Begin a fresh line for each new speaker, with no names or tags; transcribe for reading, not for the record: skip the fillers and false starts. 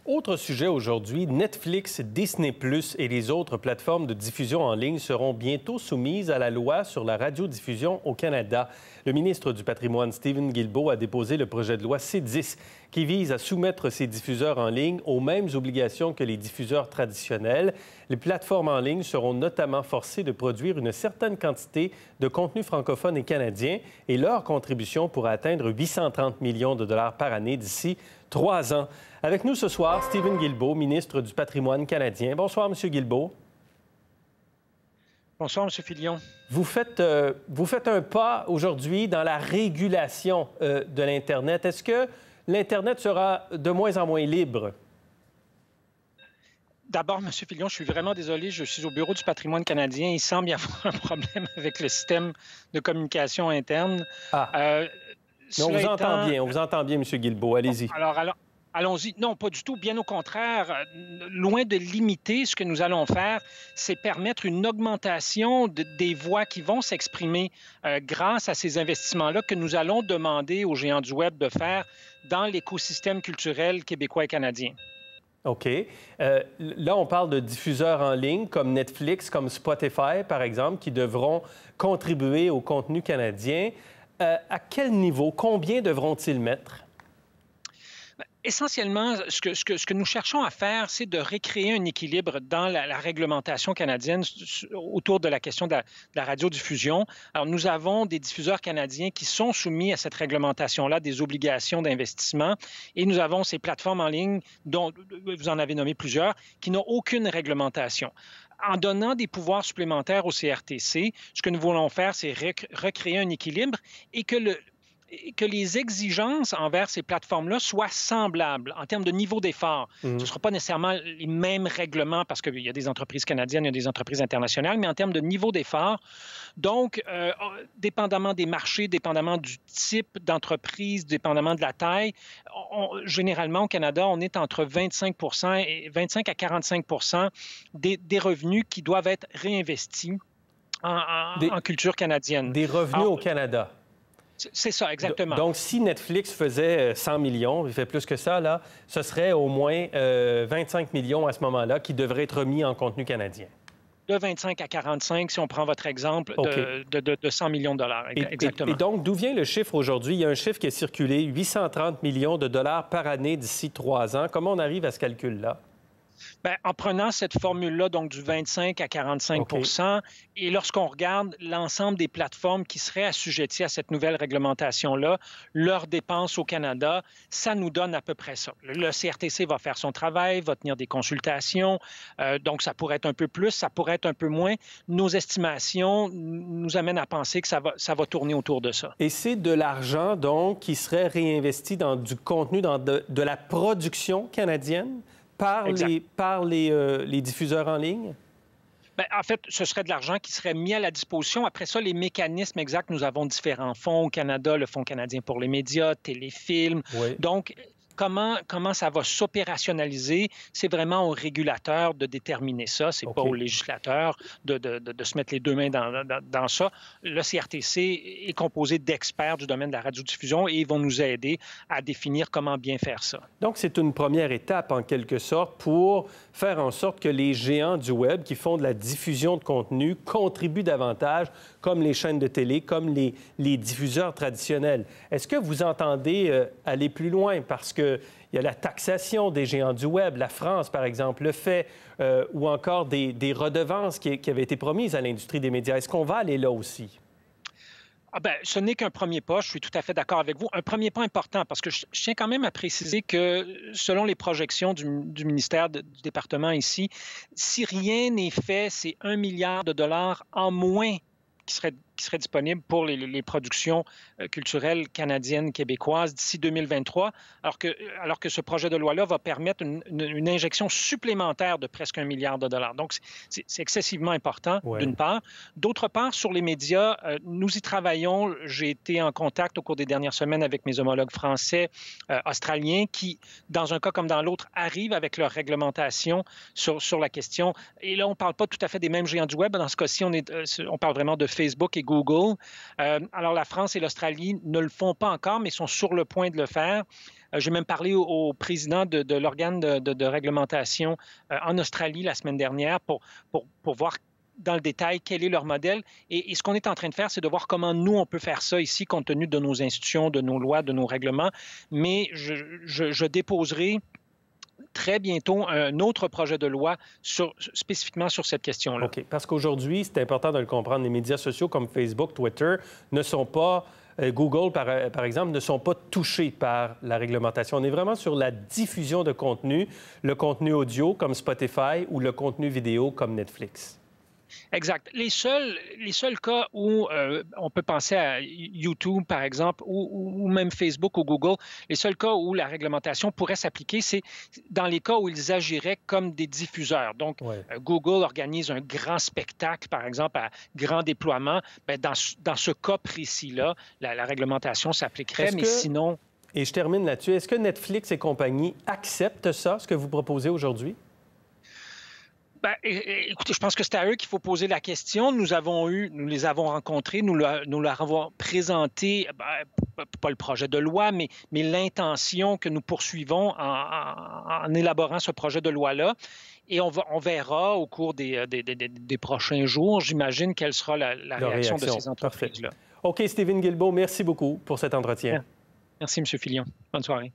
Autre sujet aujourd'hui, Netflix, Disney+ et les autres plateformes de diffusion en ligne seront bientôt soumises à la loi sur la radiodiffusion au Canada. Le ministre du Patrimoine, Steven Guilbeault, a déposé le projet de loi C10 qui vise à soumettre ces diffuseurs en ligne aux mêmes obligations que les diffuseurs traditionnels. Les plateformes en ligne seront notamment forcées de produire une certaine quantité de contenu francophone et canadien et leur contribution pourra atteindre 830 millions de dollars par année d'ici 3 ans. Avec nous ce soir, Steven Guilbeault, ministre du Patrimoine canadien. Bonsoir, M. Guilbeault.
Bonsoir, M. Filion.
Vous faites un pas aujourd'hui dans la régulation de l'Internet. Est-ce que l'Internet sera de moins en moins libre?
D'abord, M. Filion, je suis vraiment désolé. Je suis au Bureau du Patrimoine canadien. Il semble y avoir un problème avec le système de communication interne.
Mais on vous entend bien, on vous entend bien, M. Guilbeault. Allez-y.
Alors, allons-y. Non, pas du tout. Bien au contraire, loin de limiter, ce que nous allons faire, c'est permettre une augmentation des voix qui vont s'exprimer grâce à ces investissements-là que nous allons demander aux géants du Web de faire dans l'écosystème culturel québécois et canadien.
OK. Là, on parle de diffuseurs en ligne comme Netflix, comme Spotify, par exemple, qui devront contribuer au contenu canadien. À quel niveau? Combien devront-ils mettre?
Essentiellement, ce que nous cherchons à faire, c'est de recréer un équilibre dans la réglementation canadienne autour de la question de la radiodiffusion. Alors, nous avons des diffuseurs canadiens qui sont soumis à cette réglementation-là, des obligations d'investissement, et nous avons ces plateformes en ligne, dont vous en avez nommé plusieurs, qui n'ont aucune réglementation. En donnant des pouvoirs supplémentaires au CRTC, ce que nous voulons faire, c'est recréer un équilibre et que les exigences envers ces plateformes-là soient semblables en termes de niveau d'effort. Ce ne sera pas nécessairement les mêmes règlements parce qu'il y a des entreprises canadiennes, il y a des entreprises internationales, mais en termes de niveau d'effort. Donc, dépendamment des marchés, dépendamment du type d'entreprise, dépendamment de la taille, généralement au Canada, on est entre 25 à 45 des revenus qui doivent être réinvestis en culture canadienne.
Des revenus au Canada?
C'est ça, exactement.
Donc, si Netflix faisait 100 millions, il fait plus que ça, là, ce serait au moins 25 millions à ce moment-là qui devraient être mis en contenu canadien.
De 25 à 45, si on prend votre exemple, de 100 millions de dollars. Exactement.
Et donc, d'où vient le chiffre aujourd'hui? Il y a un chiffre qui est circulé, 830 millions de dollars par année d'ici 3 ans. Comment on arrive à ce calcul-là?
Bien, en prenant cette formule-là, donc du 25 à 45 et lorsqu'on regarde l'ensemble des plateformes qui seraient assujetties à cette nouvelle réglementation-là, leurs dépenses au Canada, ça nous donne à peu près ça. Le CRTC va faire son travail, va tenir des consultations, donc ça pourrait être un peu plus, ça pourrait être un peu moins. Nos estimations nous amènent à penser que ça va tourner autour de ça.
Et c'est de l'argent, donc, qui serait réinvesti dans du contenu, dans de la production canadienne? Par les diffuseurs en ligne?
Bien, en fait, ce serait de l'argent qui serait mis à la disposition. Après ça, les mécanismes exacts, nous avons différents fonds au Canada, le Fonds canadien pour les médias, Téléfilm.
Oui.
Donc, comment ça va s'opérationnaliser, c'est vraiment aux régulateurs de déterminer ça. C'est pas aux législateurs de se mettre les deux mains dans ça. Le CRTC est composé d'experts du domaine de la radiodiffusion et ils vont nous aider à définir comment bien faire ça.
Donc, c'est une première étape, en quelque sorte, pour faire en sorte que les géants du Web qui font de la diffusion de contenu contribuent davantage, comme les chaînes de télé, comme les diffuseurs traditionnels. Est-ce que vous entendez aller plus loin? Parce qu'il y a la taxation des géants du Web, la France, par exemple, le fait, ou encore des redevances qui avaient été promises à l'industrie des médias. Est-ce qu'on va aller là aussi?
Ce n'est qu'un premier pas, je suis tout à fait d'accord avec vous. Un premier pas important, parce que je tiens quand même à préciser que selon les projections du ministère, du département ici, si rien n'est fait, c'est 1 milliard de dollars en moins qui serait disponible pour les productions culturelles canadiennes, québécoises d'ici 2023, alors que ce projet de loi-là va permettre une injection supplémentaire de presque 1 milliard de dollars. Donc, c'est excessivement important, d'une part. D'autre part, sur les médias, nous y travaillons. J'ai été en contact au cours des dernières semaines avec mes homologues français, australiens, qui, dans un cas comme dans l'autre, arrivent avec leur réglementation sur la question. Et là, on ne parle pas tout à fait des mêmes géants du Web. Dans ce cas-ci, on parle vraiment de Facebook et Google. Alors, la France et l'Australie ne le font pas encore, mais sont sur le point de le faire. J'ai même parlé au président de l'organe de réglementation en Australie la semaine dernière pour voir dans le détail quel est leur modèle. Et ce qu'on est en train de faire, c'est de voir comment nous, on peut faire ça ici, compte tenu de nos institutions, de nos lois, de nos règlements. Mais je déposerai très bientôt un autre projet de loi spécifiquement sur cette question-là.
OK. Parce qu'aujourd'hui, c'est important de le comprendre, les médias sociaux comme Facebook, Twitter ne sont pas, Google, par exemple, ne sont pas touchés par la réglementation. On est vraiment sur la diffusion de contenu, le contenu audio comme Spotify ou le contenu vidéo comme Netflix.
Exact. Les seuls cas où on peut penser à YouTube, par exemple, ou même Facebook ou Google, les seuls cas où la réglementation pourrait s'appliquer, c'est dans les cas où ils agiraient comme des diffuseurs. Donc, Google organise un grand spectacle, par exemple, à grand déploiement. Bien, dans ce cas précis-là, la réglementation s'appliquerait, mais sinon...
Et je termine là-dessus. Est-ce que Netflix et compagnie acceptent ça, ce que vous proposez aujourd'hui?
Ben, écoutez, je pense que c'est à eux qu'il faut poser la question. Nous les avons rencontrés, nous leur avons présenté, pas le projet de loi, mais l'intention que nous poursuivons en élaborant ce projet de loi-là. Et on verra au cours des prochains jours, j'imagine, quelle sera la réaction de ces entreprises-là.
OK, Stephen Guilbeault, merci beaucoup pour cet entretien.
Merci, M. Filion. Bonne soirée.